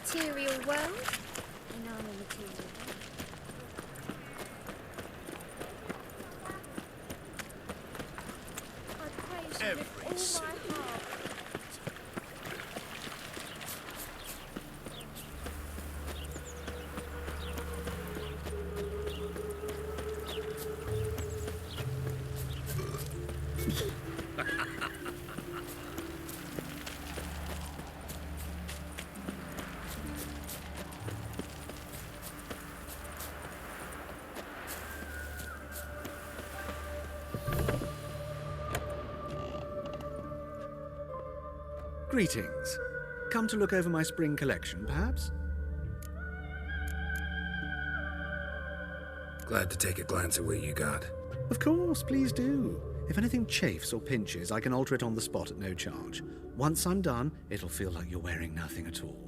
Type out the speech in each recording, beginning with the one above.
material world, in our material world. I praise you with all my heart. Greetings. Come to look over my spring collection, perhaps? Glad to take a glance at what you got. Of course, please do. If anything chafes or pinches, I can alter it on the spot at no charge. Once I'm done, it'll feel like you're wearing nothing at all.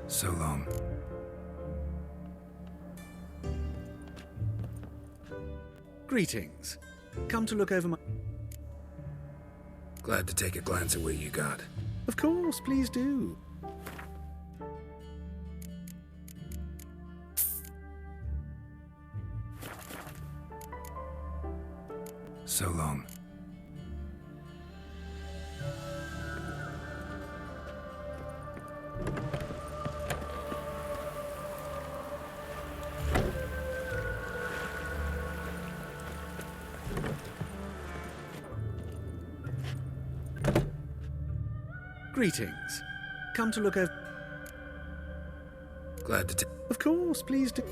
So long. Greetings. Come to look over my... Glad to take a glance at what you got. Of course, please do. So long. Greetings. Come to look over... Glad to take... Of course, please do.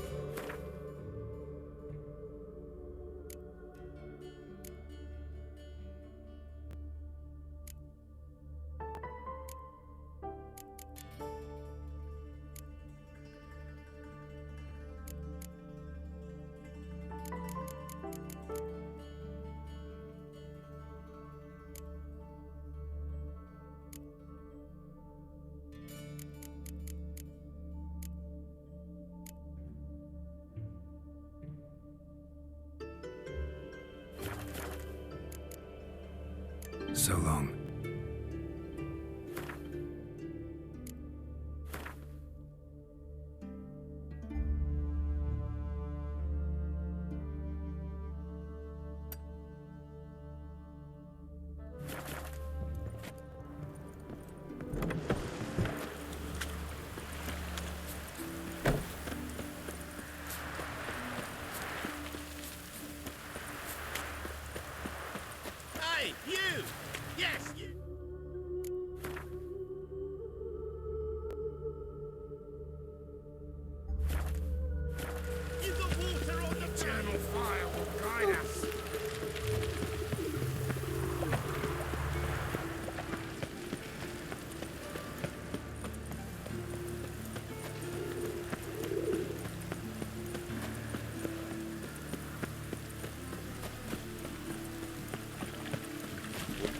So long. Hey, you! Yes, you! You've got water on the eternal fire will guide us.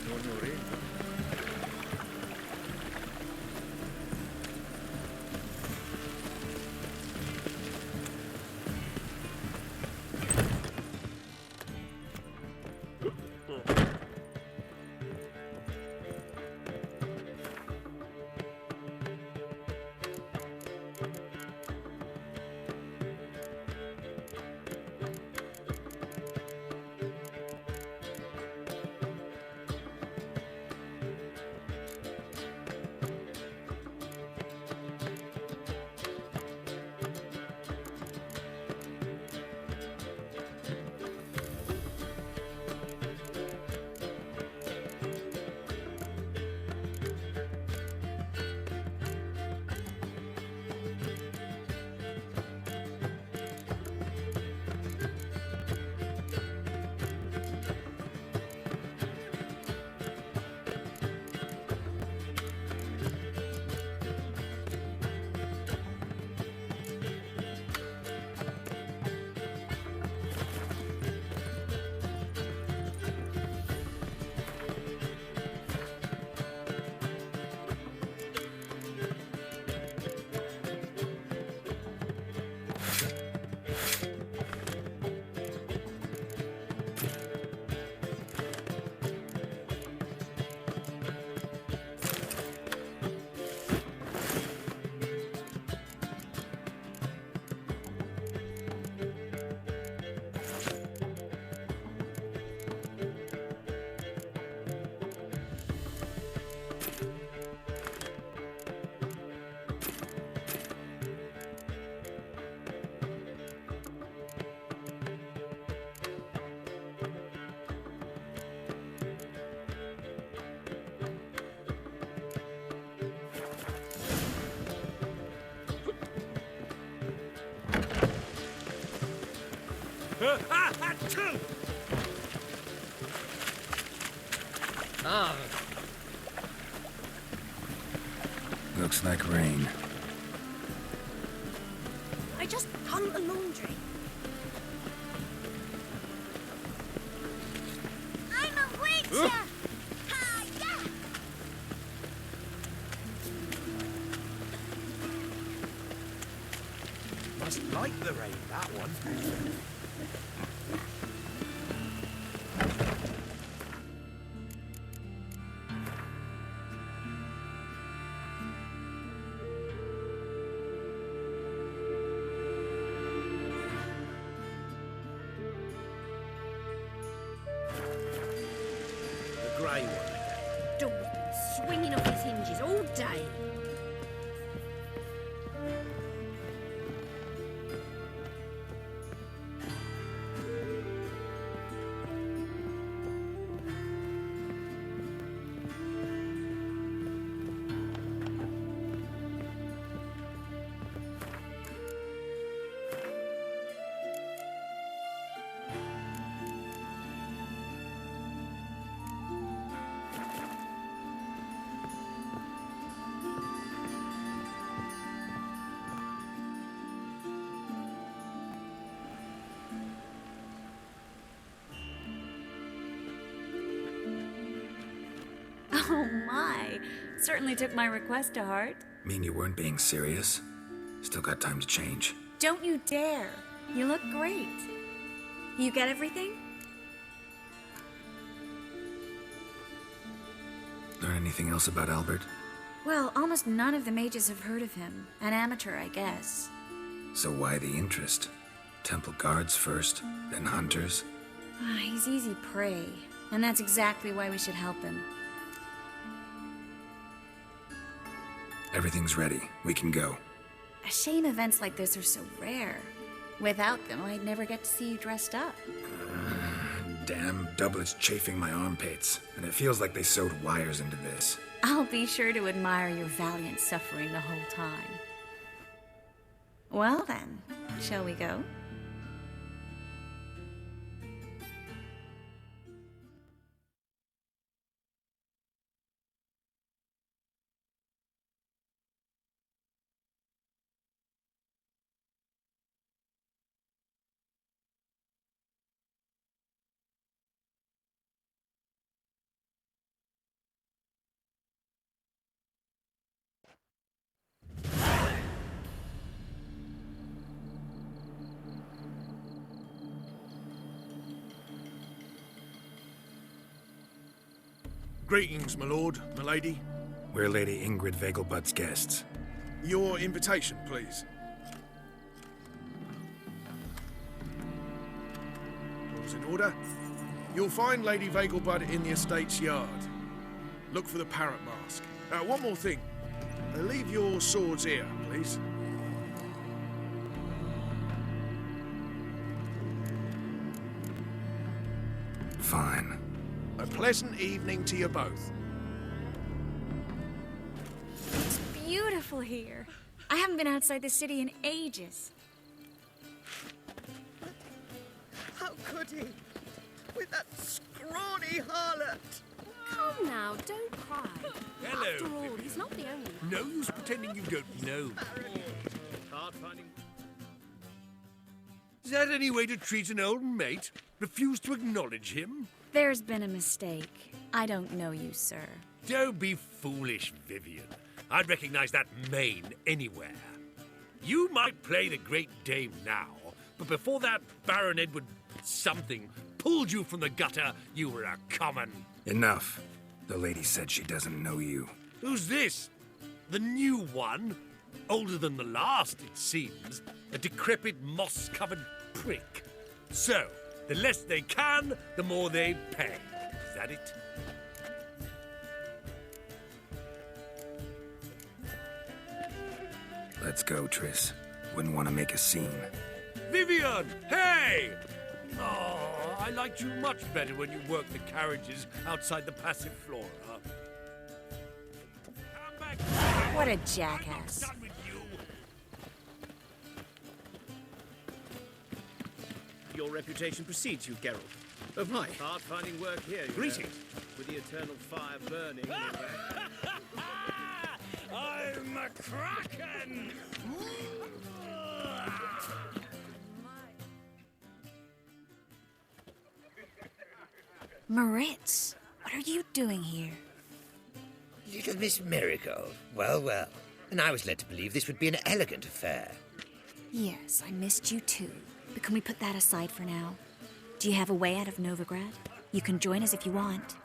Non Ah, Looks like rain. I just hung the laundry. I'm a witcher! Ha, yeah! Must like the rain, that one. The grey one. Door's been swinging off its hinges all day. Oh my, certainly took my request to heart. Mean you weren't being serious? Still got time to change. Don't you dare. You look great. You get everything? Learn anything else about Albert? Well, almost none of the mages have heard of him. An amateur, I guess. So why the interest? Temple guards first, then hunters? He's easy prey, and that's exactly why we should help him. Everything's ready. We can go. A shame events like this are so rare. Without them, I'd never get to see you dressed up. Damn doublet's chafing my armpits, and it feels like they sewed wires into this. I'll be sure to admire your valiant suffering the whole time. Well then, shall we go? Greetings, my lord, my lady. We're Lady Ingrid Vegelbud's guests. Your invitation, please. All's in order. You'll find Lady Vegelbud in the estate's yard. Look for the parrot mask. One more thing. Leave your swords here, please. Fine. A pleasant evening to you both. It's beautiful here. I haven't been outside the city in ages. How could he? With that scrawny harlot! Come now, don't cry. Hello, After all, Vivian. he's not the only one. No use pretending you don't know. Hard finding. Is that any way to treat an old mate? Refuse to acknowledge him? There's been a mistake. I don't know you, sir. Don't be foolish, Vivian. I'd recognize that mane anywhere. You might play the Great Dame now, but before that Baron Edward something pulled you from the gutter, you were a common. Enough. The lady said she doesn't know you. Who's this? The new one? Older than the last, it seems. A decrepit, moss-covered prick. So, the less they can, the more they pay. Is that it? Let's go, Triss. Wouldn't want to make a scene. Vivian! Hey! Oh, I liked you much better when you worked the carriages outside the passive flora. Come back. What a I'm not jackass. done with you. your reputation precedes you, Geralt. Oh, my. Hard finding work here, you Greetings. know, with the eternal fire burning. and all that. I'm a kraken! Moritz, what are you doing here? Little Miss Marigold. Well, well. And I was led to believe this would be an elegant affair. Yes, I missed you too. But can we put that aside for now? Do you have a way out of Novigrad? You can join us if you want.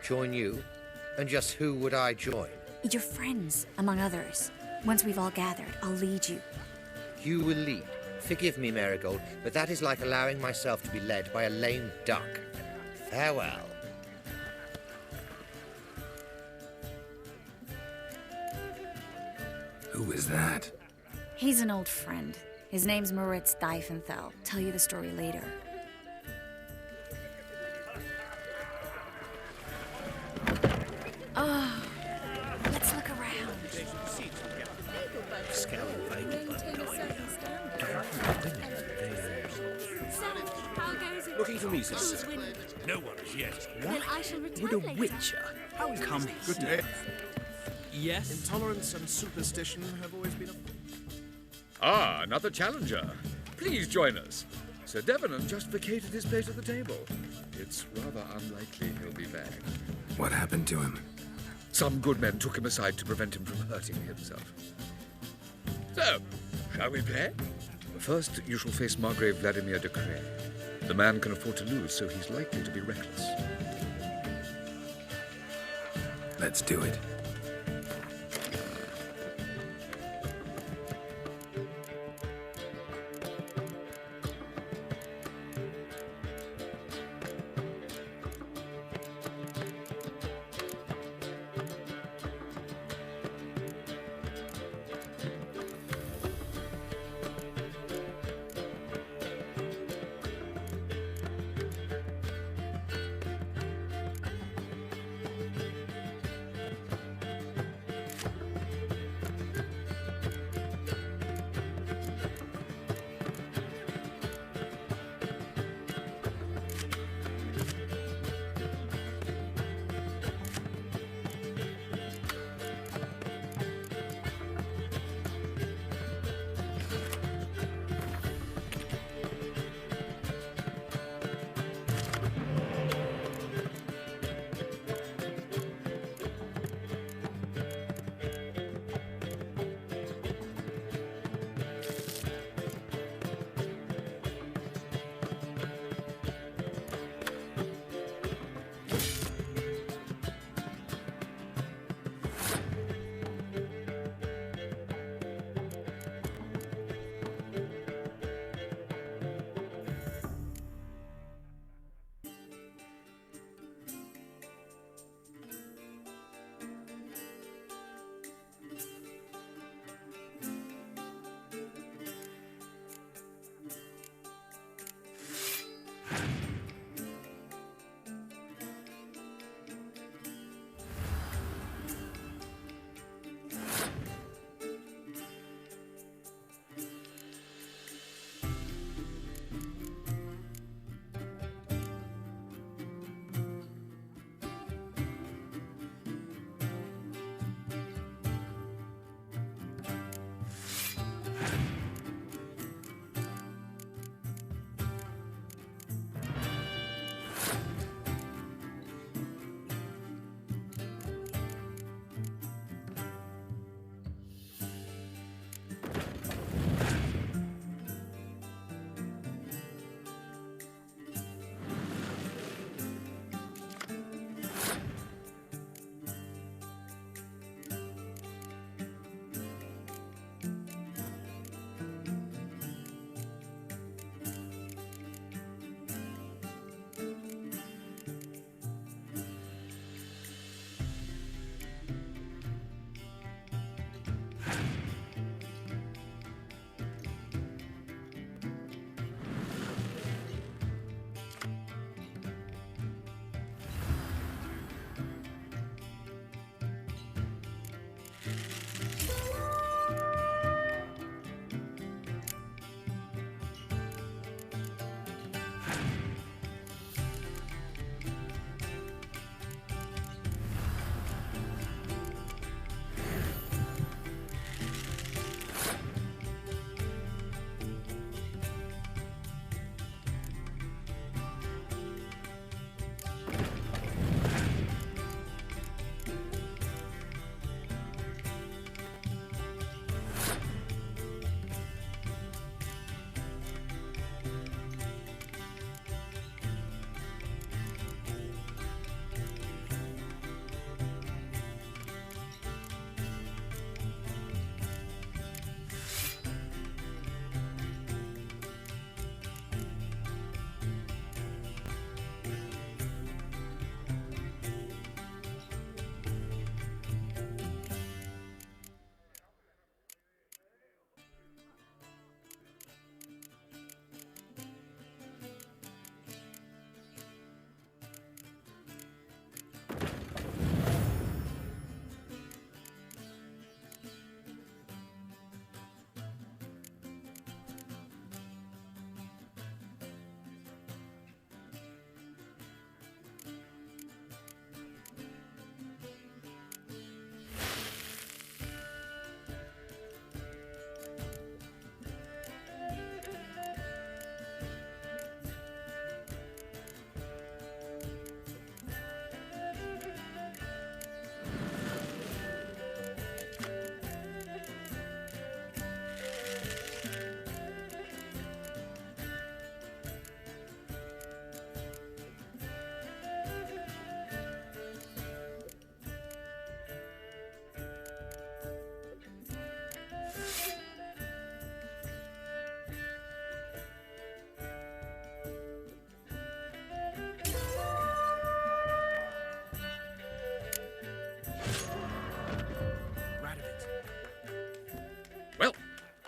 Join you? And just who would I join? Your friends, among others. Once we've all gathered, I'll lead you. You will lead. Forgive me, Marigold, but that is like allowing myself to be led by a lame duck. Farewell. Who is that? He's an old friend. His name's Moritz Diefenthal. Tell you the story later. Oh, let's look around. Reputation precedes you, Geralt. Maintain a certain standard. So, how goes it? Looking for me, sir. Who's winning? No one as yet. Then I shall return With a later. witcher? Come Good here. day. Yes? Intolerance and superstition have always been a... Ah, another challenger. Please join us. Sir Devenant just vacated his place at the table. It's rather unlikely he'll be back. What happened to him? Some good men took him aside to prevent him from hurting himself. So, shall we play? First, you shall face Margrave Vladimir de Cray. The man can afford to lose, so he's likely to be reckless. Let's do it.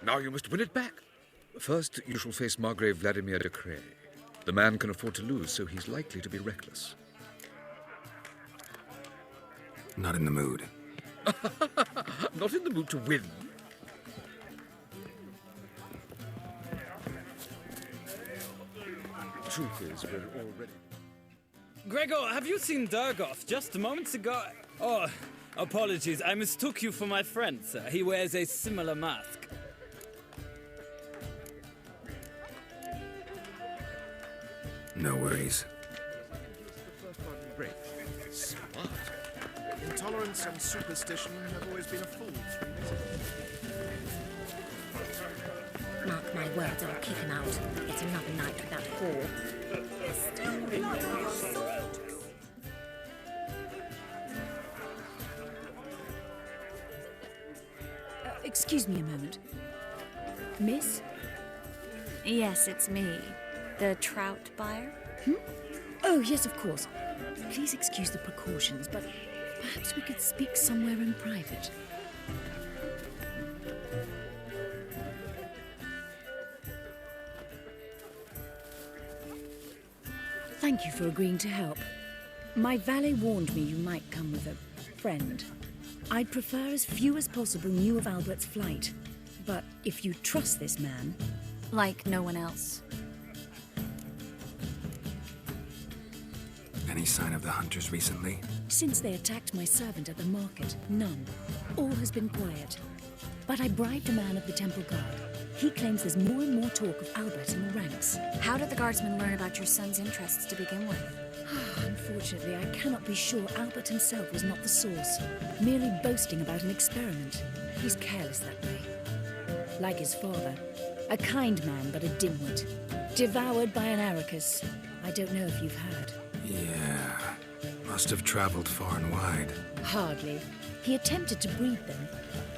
Now you must win it back. First, you shall face Margrave Vladimir de Cray. The man can afford to lose, so he's likely to be reckless. Not in the mood. Not in the mood to win. Truth is, we're already... Gregor, have you seen Durgoff just moments ago? Oh, apologies. I mistook you for my friend, sir. He wears a similar mask. No worries. Smart. Intolerance and superstition have always been a fool. Mark my words, I'll kick him out. It's another night with that whore. Excuse me a moment. Miss? Yes, it's me. The trout buyer? Oh, yes, of course. Please excuse the precautions, but perhaps we could speak somewhere in private. Thank you for agreeing to help. My valet warned me you might come with a friend. I'd prefer as few as possible knew of Albert's flight. But if you trust this man... Like no one else. Any sign of the hunters recently? Since they attacked my servant at the market, none. All has been quiet. But I bribed a man of the Temple Guard. He claims there's more and more talk of Albert in the ranks. How did the guardsmen learn about your son's interests to begin with? Unfortunately, I cannot be sure Albert himself was not the source, merely boasting about an experiment. He's careless that way. Like his father, a kind man but a dimwit. Devoured by an Arrakis. I don't know if you've heard. Yeah. Must have traveled far and wide. Hardly. He attempted to breed them.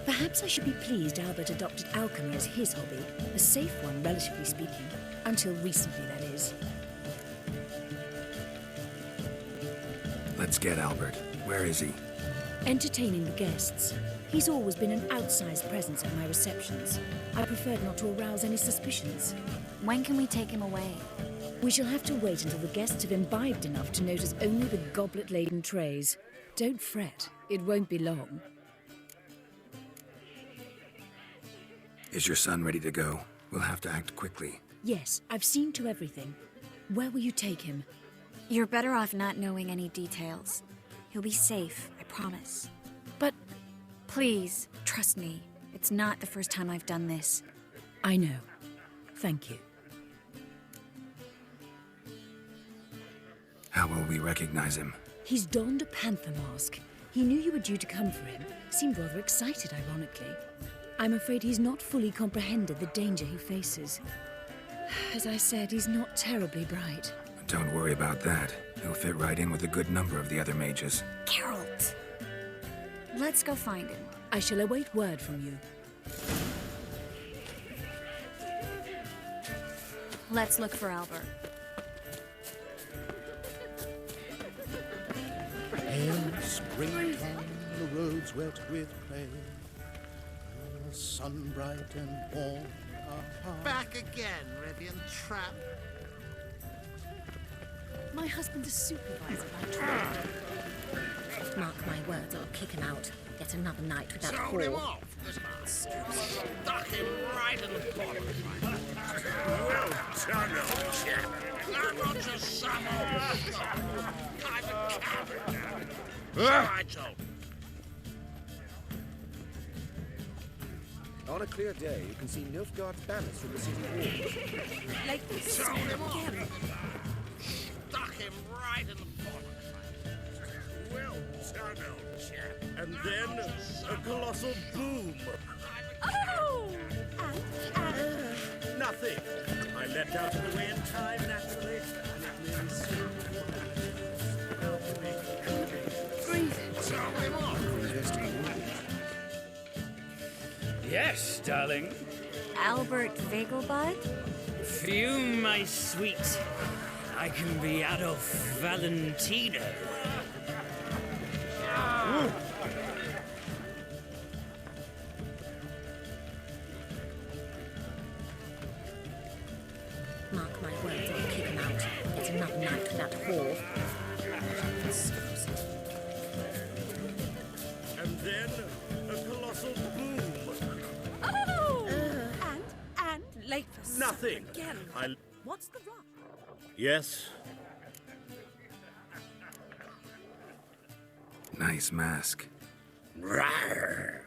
Perhaps I should be pleased Albert adopted alchemy as his hobby. A safe one, relatively speaking. Until recently, that is. Let's get Albert. Where is he? Entertaining the guests. He's always been an outsized presence at my receptions. I preferred not to arouse any suspicions. When can we take him away? We shall have to wait until the guests have imbibed enough to notice only the goblet-laden trays. Don't fret. It won't be long. Is your son ready to go? We'll have to act quickly. Yes, I've seen to everything. Where will you take him? You're better off not knowing any details. He'll be safe, I promise. But... Please, trust me. It's not the first time I've done this. I know. Thank you. How will we recognize him? He's donned a panther mask. He knew you were due to come for him. Seemed rather excited, ironically. I'm afraid he's not fully comprehended the danger he faces. As I said, he's not terribly bright. Don't worry about that. He'll fit right in with a good number of the other mages. Geralt! Let's go find him. I shall await word from you. Let's look for Albert. Springtime, the roads wet with rain, the sun bright and warm. Back again, Rivian Trap. My husband's a supervisor by trade. Mark my words, I'll kick him out. Yet another night with that Sold him whore. off, this man. Stuck him right in the bottom. Well done, old chap. I'm not just some old shot. I'm a coward now. So I told him. On a clear day, you can see Nilfgaard's banners from the city walls. Like this. Sold him off. Stuck him right in the bottom. Well done, old chap. And then a colossal boom. Oh! Nothing. I leapt out of the way in time, naturally. And it really suited Sold him off. Yes, darling. Albert Vegelbud? Fume, my sweet. I can be Adolf Valentino. whore. And then a colossal boom. Oh! And late for supper Nothing. again. I... What's the rush? Yes. Nice mask. Rawr.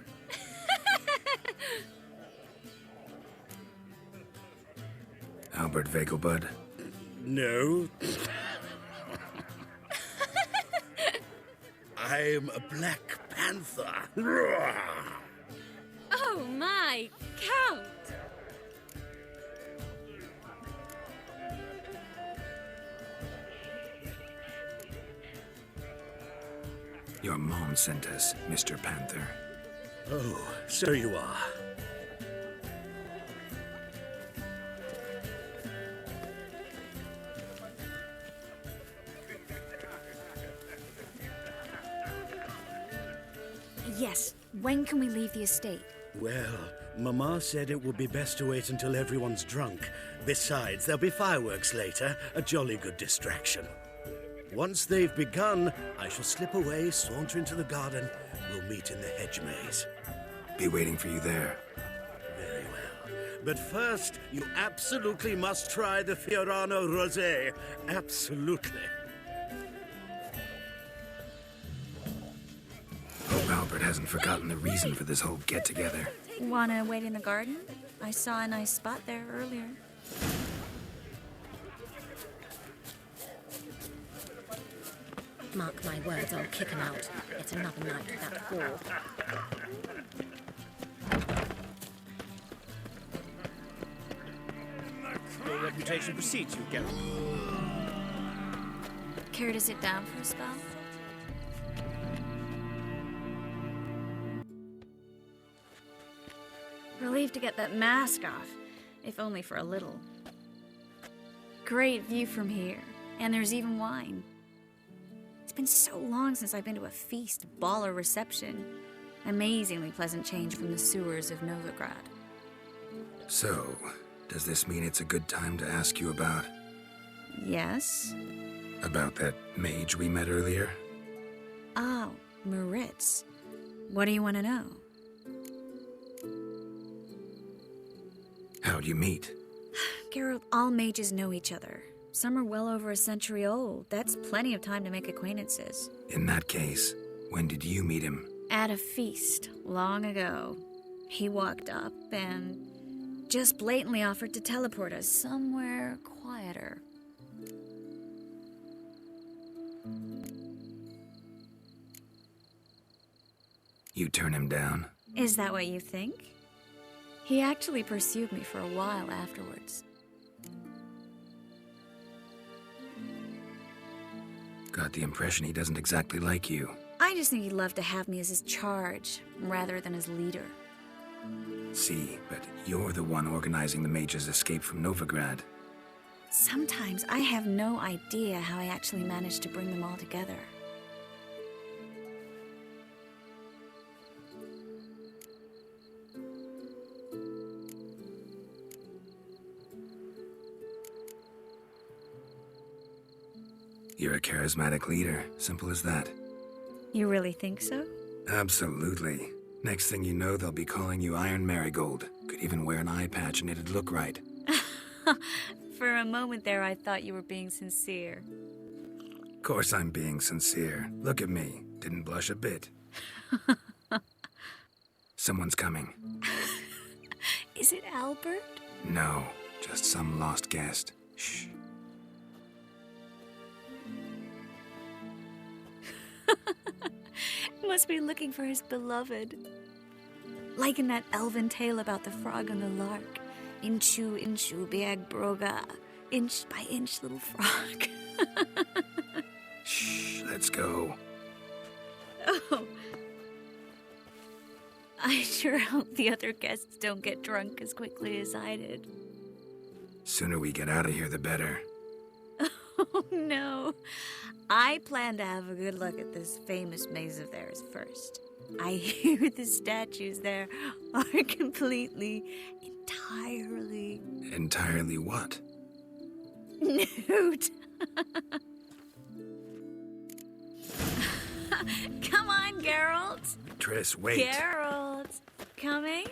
Albert Vegelbud. No. I'm a Black Panther. Rawr. Oh my, Count! Your mom sent us, Mr. Panther. Oh, so you are. Yes, when can we leave the estate? Well, Mama said it would be best to wait until everyone's drunk. Besides, there'll be fireworks later, a jolly good distraction. Once they've begun, I shall slip away, saunter into the garden. We'll meet in the hedge maze. Be waiting for you there. Very well. But first, you absolutely must try the Fiorano Rosé. Absolutely. Hope Albert hasn't forgotten the reason for this whole get-together. Wanna wait in the garden? I saw a nice spot there earlier. Mark my words, I'll kick him out. It's another night with that whore. Your reputation precedes you, Geralt. Care to sit down for a spell? Relieved to get that mask off, if only for a little. Great view from here, and there's even wine. It's been so long since I've been to a feast, ball, or reception. Amazingly pleasant change from the sewers of Novigrad. So, does this mean it's a good time to ask you about... Yes? About that mage we met earlier? Oh, Maritz. What do you want to know? How'd you meet? Geralt, all mages know each other. Some are well over a century old. That's plenty of time to make acquaintances. In that case, when did you meet him? At a feast, long ago. He walked up and just blatantly offered to teleport us somewhere quieter. You turn him down? Is that what you think? He actually pursued me for a while afterwards. Got the impression he doesn't exactly like you. I just think he'd love to have me as his charge, rather than his leader. See, but you're the one organizing the mage's escape from Novigrad. Sometimes I have no idea how I actually managed to bring them all together. You're a charismatic leader, simple as that. You really think so? Absolutely. Next thing you know, they'll be calling you Iron Marigold. Could even wear an eye patch and it'd look right. For a moment there, I thought you were being sincere. Of course I'm being sincere. Look at me. Didn't blush a bit. Someone's coming. Is it Albert? No, just some lost guest. Shh. Must be looking for his beloved. Like in that elven tale about the frog and the lark. Inchu, inchu, biag broga. Inch by inch, little frog. Shh, let's go. Oh. I sure hope the other guests don't get drunk as quickly as I did. Sooner we get out of here, the better. Oh, no. I plan to have a good look at this famous maze of theirs first. I hear the statues there are completely, entirely... Entirely what? nude. Come on, Geralt. Triss, wait. Geralt. Coming?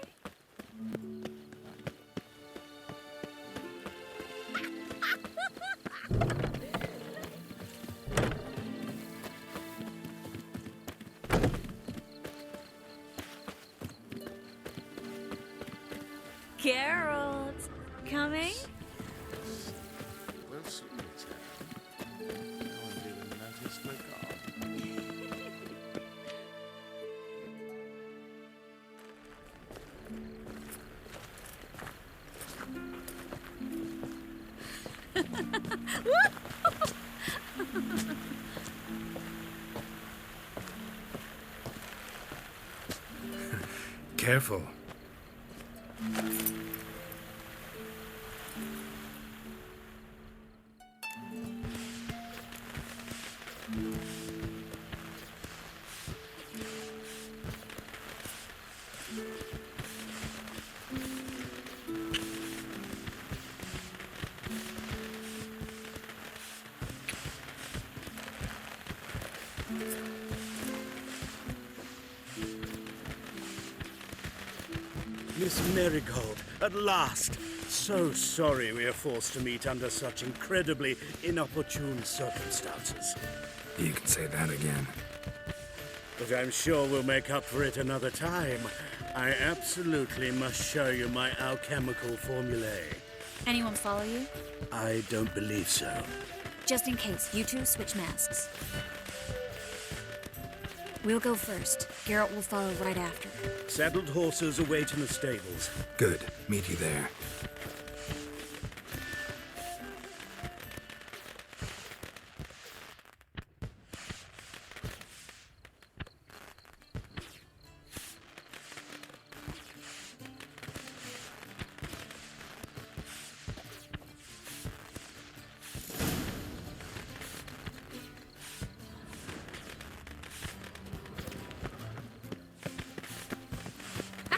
Geralt. Coming? Well, soon, no one didn't notice the guard. Careful. Miss Marigold, at last! So sorry we are forced to meet under such incredibly inopportune circumstances. You can say that again. But I'm sure we'll make up for it another time. I absolutely must show you my alchemical formulae. Anyone follow you? I don't believe so. Just in case, you two switch masks. We'll go first. Geralt will follow right after. Saddled horses await in the stables. Good. Meet you there.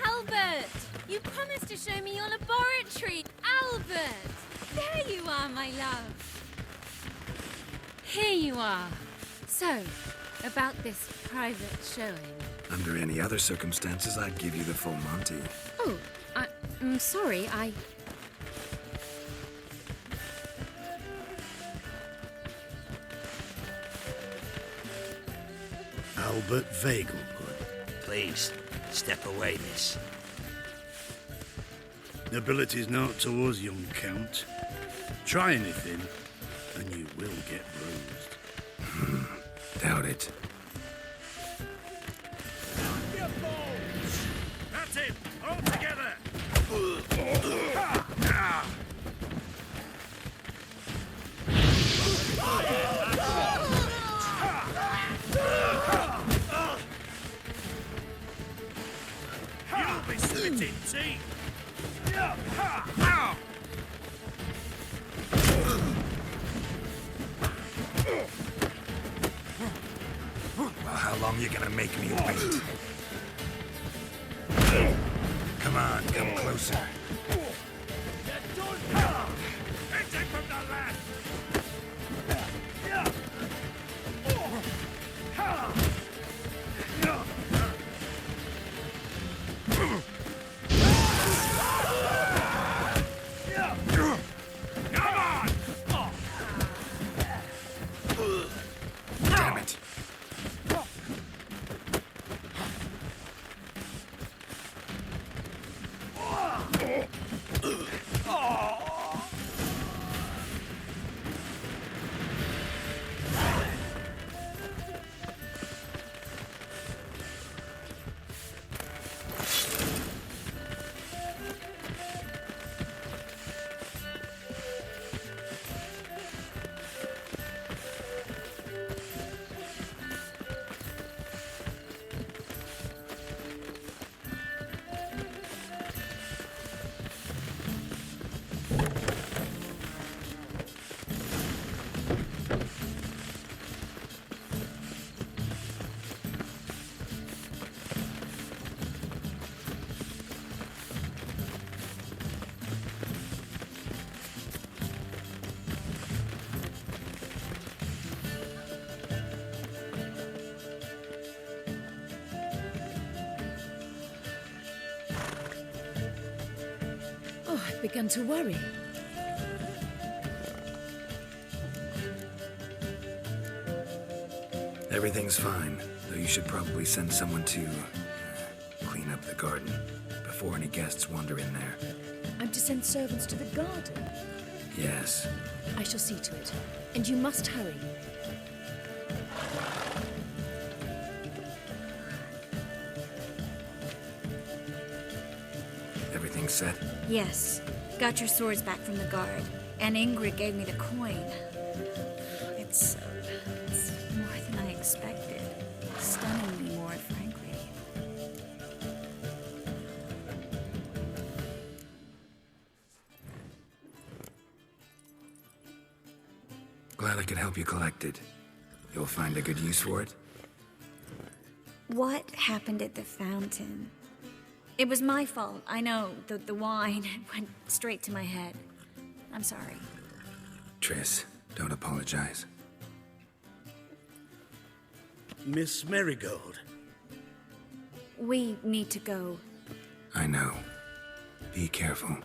Albert! You promised to show me your laboratory! Albert! There you are, my love. Here you are. So, about this private showing. Under any other circumstances, I'd give you the full Monty. Oh, I'm sorry, Albert Vagelwood. Please, step away, miss. Nobility's not towards young Count. Try anything, and you will get bruised. Doubt it. That's it! All together! You'll be split in teeth! Well, how long you gonna make me wait? Come on, come closer. Attack from the left! Damn it. begun to worry. Everything's fine, though you should probably send someone to clean up the garden before any guests wander in there. I'm to send servants to the garden? Yes. I shall see to it. And you must hurry. Everything set? Yes. Got your swords back from the guard. And Ingrid gave me the coin. It's more than I expected. Stunningly more, frankly. Glad I could help you collect it. You'll find a good use for it? What happened at the fountain? It was my fault. I know. The wine went straight to my head. I'm sorry. Triss, don't apologize. Miss Marigold. We need to go. I know. Be careful.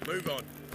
Move on.